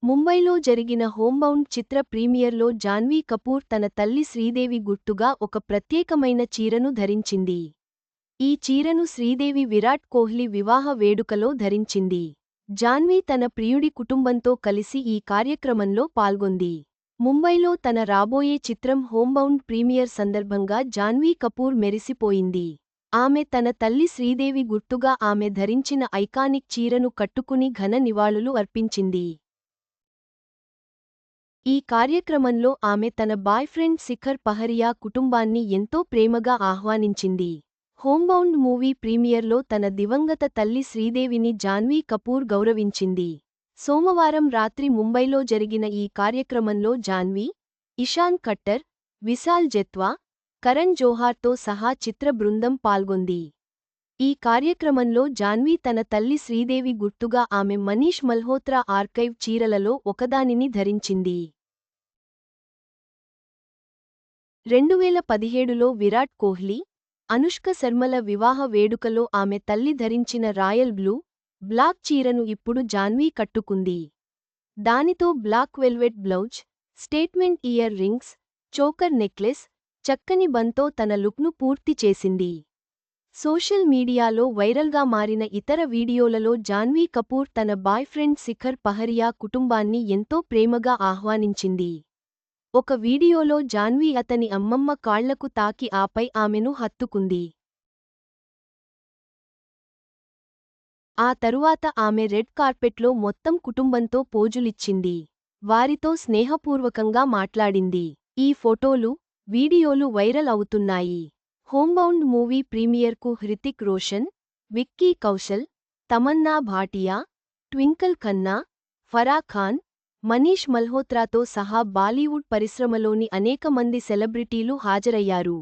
ముంబైలో జరిగిన హోంబౌండ్ చిత్ర ప్రీమియర్లో జాన్వీ కపూర్ తన తల్లి శ్రీదేవి గుర్తుగా ఒక ప్రత్యేకమైన చీరను ధరించింది. ఈ చీరను శ్రీదేవి విరాట్ కోహ్లీ వివాహ వేడుకలో ధరించింది. జాన్వీ తన ప్రియుడి కుటుంబంతో కలిసి ఈ కార్యక్రమంలో పాల్గొంది. ముంబైలో తన రాబోయే చిత్రం హోంబౌండ్ ప్రీమియర్ సందర్భంగా జాన్వీ కపూర్ మెరిసిపోయింది. ఆమె తన తల్లి శ్రీదేవి గుర్తుగా ఆమె ధరించిన ఐకానిక్ చీరను కట్టుకుని ఘన నివాళులు అర్పించింది. ఈ కార్యక్రమంలో ఆమె తన బాయ్ఫ్రెండ్ శిఖర్ పహరియా కుటుంబాన్ని ఎంతో ప్రేమగా ఆహ్వానించింది. హోంబౌండ్ మూవీ ప్రీమియర్లో తన దివంగత తల్లి శ్రీదేవిని జాన్వీ కపూర్ గౌరవించింది. సోమవారం రాత్రి ముంబైలో జరిగిన ఈ కార్యక్రమంలో జాన్వీ, ఇషాన్ ఖట్టర్, విశాల్ జెత్వా, కరణ్ జోహార్తో సహా చిత్ర బృందం పాల్గొంది. ఈ కార్యక్రమంలో జాన్వీ తన తల్లి శ్రీదేవి గుర్తుగా ఆమె మనీష్ మల్హోత్రా ఆర్కైవ్ చీరలలో ఒకదానిని ధరించింది. 2017లో విరాట్ కోహ్లీ, అనుష్క శర్మల వివాహ వేడుకలో ఆమె తల్లి ధరించిన రాయల్ బ్లూ, బ్లాక్ చీరను ఇప్పుడు జాన్వీ కట్టుకుంది. దానితో black velvet blouse, statement earrings, choker necklace, చక్కని బంతో తన లుక్ను పూర్తి చేసింది. సోషల్ మీడియాలో వైరల్గా మారిన ఇతర వీడియోలలో జాన్వీ కపూర్ తన బాయ్ఫ్రెండ్ శిఖర్ పహరియా కుటుంబాన్ని ఎంతో ప్రేమగా ఆహ్వానించింది. ఒక వీడియోలో జాన్వీ అతని అమ్మమ్మ కాళ్లకు తాకి ఆపై ఆమెను హత్తుకుంది. ఆ తరువాత ఆమె రెడ్ కార్పెట్లో మొత్తం కుటుంబంతో పోజులిచ్చింది. వారితో స్నేహపూర్వకంగా మాట్లాడింది. ఈ ఫోటోలు, వీడియోలు వైరల్ అవుతున్నాయి. హోంబౌండ్ మూవీ ప్రీమియర్కు హృతిక్ రోషన్, విక్కీ కౌశల్, తమన్నా భాటియా, ట్వింకల్ ఖన్నా, ఫరా ఖాన్, మనీష్ మల్హోత్రాతో సహా బాలీవుడ్ పరిశ్రమలోని అనేక మంది సెలబ్రిటీలు హాజరయ్యారు.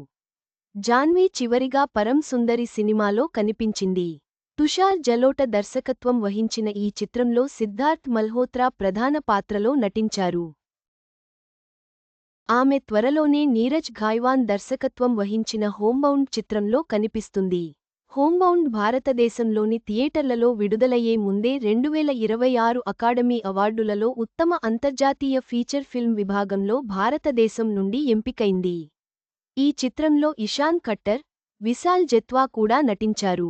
జాన్వీ చివరిగా పరమ్ సుందరి సినిమాలో కనిపించింది. తుషార్ జలోట దర్శకత్వం వహించిన ఈ చిత్రంలో సిద్ధార్థ్ మల్హోత్రా ప్రధాన పాత్రలో నటించారు. ఆమె త్వరలోనే నీరజ్ ఘాయ్వాన్ దర్శకత్వం వహించిన హోంబౌండ్ చిత్రంలో కనిపిస్తుంది. హోంబౌండ్ భారతదేశంలోని థియేటర్లలో విడుదలయ్యే ముందే 2026 అకాడమీ అవార్డులలో ఉత్తమ అంతర్జాతీయ ఫీచర్ ఫిల్మ్ విభాగంలో భారతదేశం నుండి ఎంపికైంది. ఈ చిత్రంలో ఇషాన్ ఖట్టర్, విశాల్ జెత్వా కూడా నటించారు.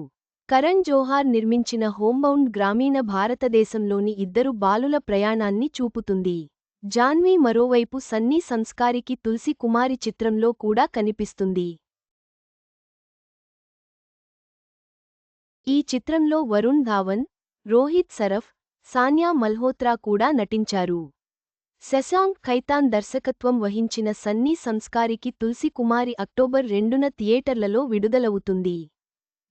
కరణ్ జోహార్ నిర్మించిన హోంబౌండ్ గ్రామీణ భారతదేశంలోని ఇద్దరు బాలుల ప్రయాణాన్ని చూపుతుంది. జాన్వీ మరోవైపు సన్నీ సంస్కారికి తులసి కుమారి చిత్రంలో కూడా కనిపిస్తుంది. ఈ చిత్రంలో వరుణ్ ధావన్, రోహిత్ సరఫ్, సాన్యా మల్హోత్రా కూడా నటించారు. శశాంక్ ఖైతాన్ దర్శకత్వం వహించిన సన్నీ సంస్కారికి తులసి కుమారి అక్టోబర్ 2న థియేటర్లలో విడుదలవుతుంది.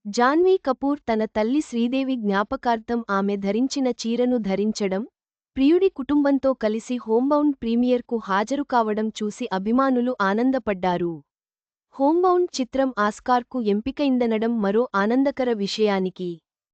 జాన్వీ కపూర్ తన తల్లి శ్రీదేవి జ్ఞాపకార్థం ఆమె ధరించిన చీరను ధరించడం, ప్రియుడి కుటుంబంతో కలిసి హోంబౌండ్ ప్రీమియర్కు హాజరు కావడం చూసి అభిమానులు ఆనందపడ్డారు. హోంబౌండ్ చిత్రం ఆస్కార్కు ఎంపికైందనడం మరో ఆనందకర విషయానికి